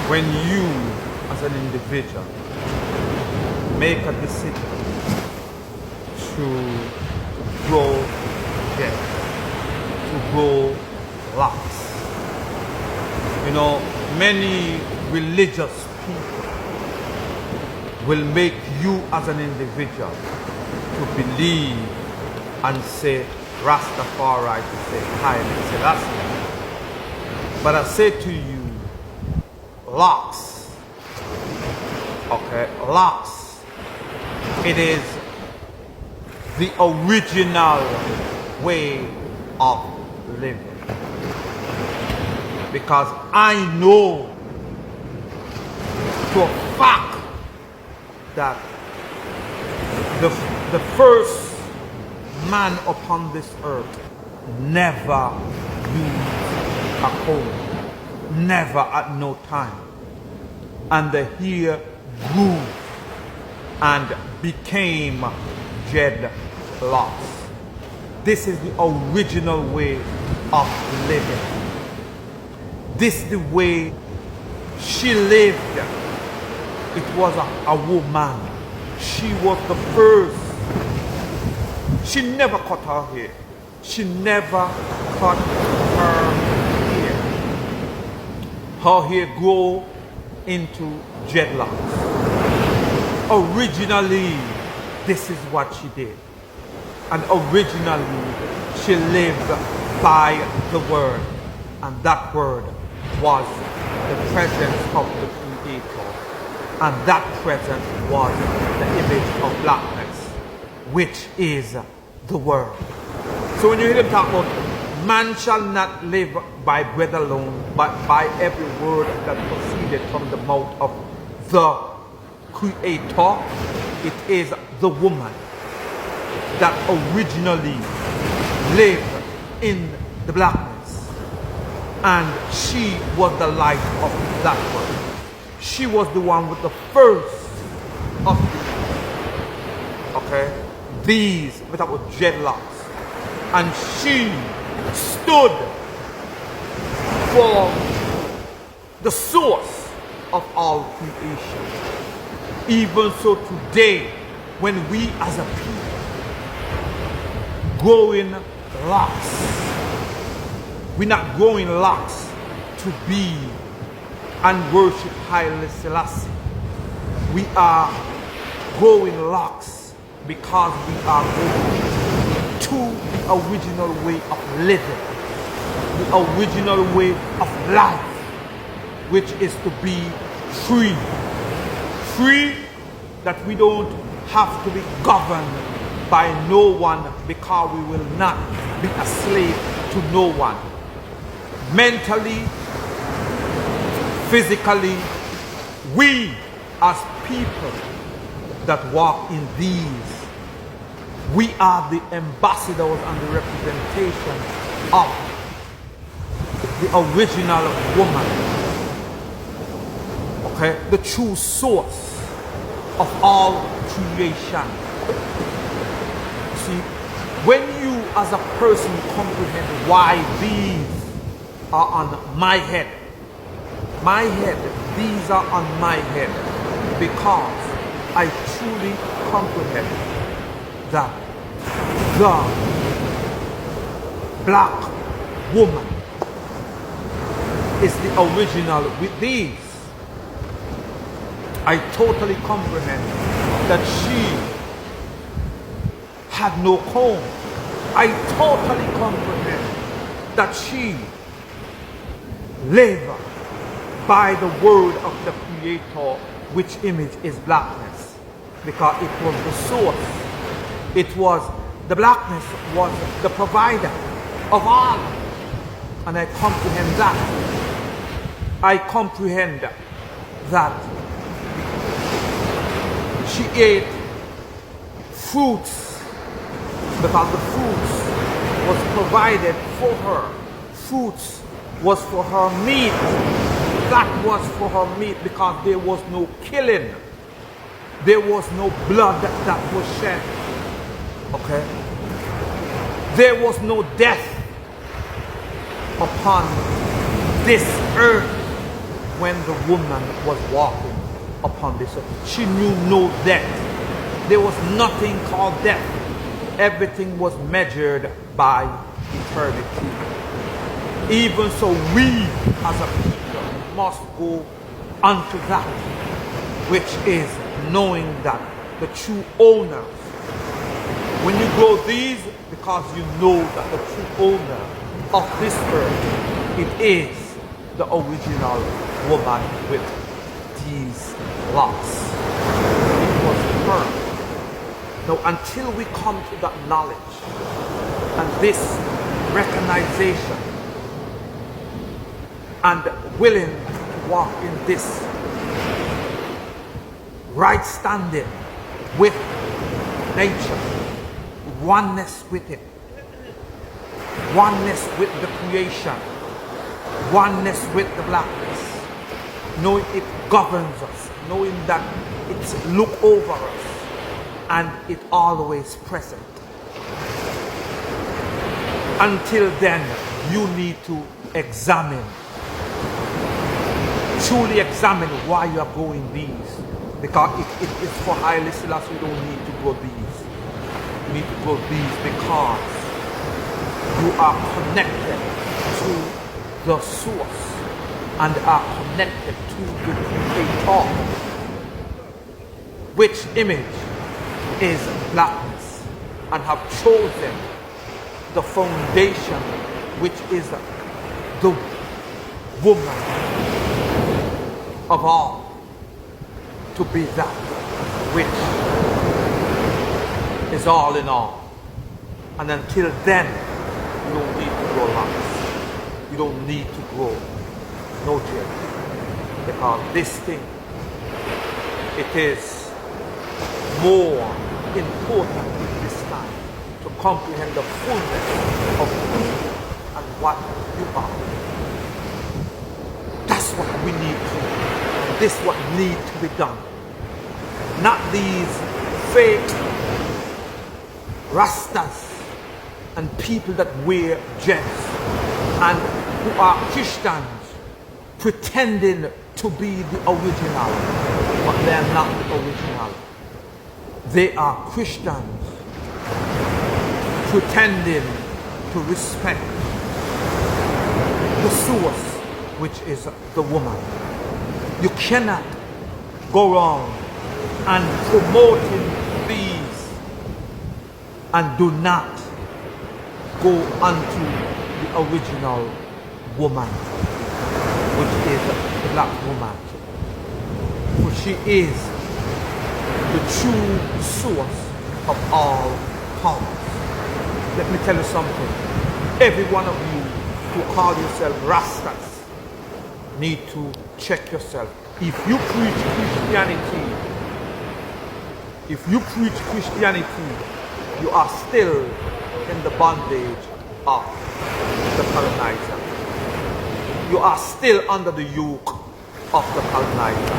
when you, as an individual, make a decision to grow hair, to grow locks. You know, many religious people will make you as an individual to believe and say Rastafari, to say Haile Selassie. But I say to you, locks, okay, locks, it is the original way of living. Because I know to a fact that the first man upon this earth never used a comb, never at no time. And the hair grew and became dreadlocks. This is the original way of living. This is the way she lived. It was a woman. She was the first. She never cut her hair. She never cut her hair. Her hair grew into dreadlocks. Originally, this is what she did. And originally, she lived by the word. And that word was the presence of the Creator. And that presence was the image of blackness, which is the word. So when you hear them talk about man shall not live by bread alone, but by every word that proceeded from the mouth of the Creator, it is the woman that originally lived in the blackness. And she was the light of that world. She was the one with the first of these without dreadlocks. And she stood for the source of all creation. Even so today, when we as a people growing locks, we're not growing locks to be and worship Haile Selassie. We are growing locks because we are going to the original way of living, the original way of life, which is to be free. Free that we don't have to be governed by no one, because we will not be a slave to no one. Mentally, physically, we as people that walk in these, we are the ambassadors and the representation of the original woman, the true source of all creation. See, when you as a person comprehend why these are on my head, these are on my head, because I truly comprehend that the black woman is the original with these. I totally comprehend that she had no comb. I totally comprehend that she lived by the word of the Creator, which image is blackness, because it was the source. It was, the blackness was the provider of all. And I comprehend that. I comprehend that she ate fruits because the fruits was provided for her. Fruits was for her meat. That was for her meat, because there was no killing. There was no blood that was shed. There was no death upon this earth. when the woman was walking upon this earth. She knew no death. There was nothing called death. Everything was measured by eternity. Even so, we as a people must go unto that which is knowing that the true owners. When you grow these, because you know that the true owner of this earth, it is the original woman with these locks. It was her. Now, until we come to that knowledge and this recognition and willing to walk in this right standing with nature, oneness with it, oneness with the creation, oneness with the blackness, knowing it governs us, knowing that it's look over us and it always present. Until then, you need to examine, truly examine why you are going these. Because it is for highly Selassie, you don't need to go these. You need to go these because you are connected to the source and are connected to the Creator, which image is blackness, and have chosen the foundation, which is the woman of all, to be that which is all in all. And until then, you don't need to grow locks. You don't need to grow no tail. Because this thing, it is more important in this time to comprehend the fullness of who and what you are. That's what we need to. This is what needs to be done. Not these fake Rastas and people that wear gems and who are Christians pretending to be the original, but they are not the original. They are Christians pretending to respect the source, which is the woman. You cannot go wrong and promoting these and do not go unto the original woman, which is the black woman. For she is the true source of all powers. Let me tell you something. Every one of you who call yourself Rastas need to check yourself. If you preach Christianity, you are still in the bondage of the colonizer. You are still under the yoke of the colonizer.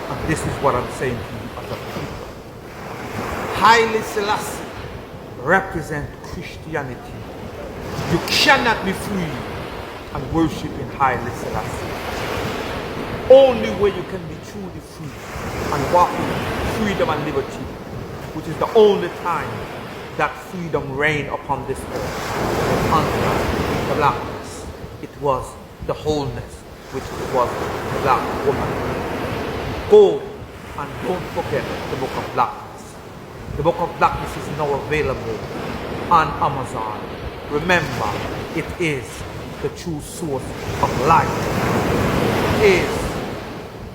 And this is what I'm saying to you as a people. Haile Selassie represent Christianity. You cannot be free and worship in Haile Selassie. Only way you can be truly free and walk in freedom and liberty, which is the only time that freedom reigned upon this earth. Under the blackness, it was the wholeness, which was the black woman. Go and don't forget the Book of Blackness. The Book of Blackness is now available on Amazon. Remember, it is the true source of life. It is.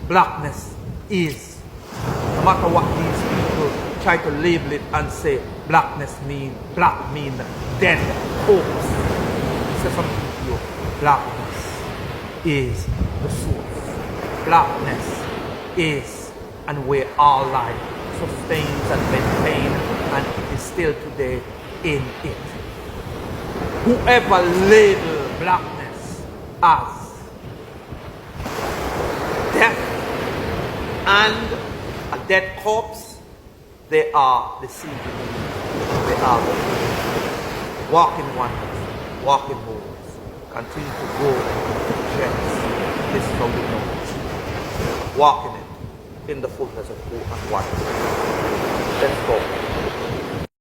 Blackness is. No matter what these people try to label it and say blackness mean dead, hopes. Say something to you. Blackness is the source. Blackness is and where all life sustains and maintains, and it is still today in it. Whoever label blackness as death and a dead corpse, they are deceiving you. They are walking wonders, walking moves. Continue to go to church. this is how you know it. Walk in it, in the fullness of who and what. Let's go.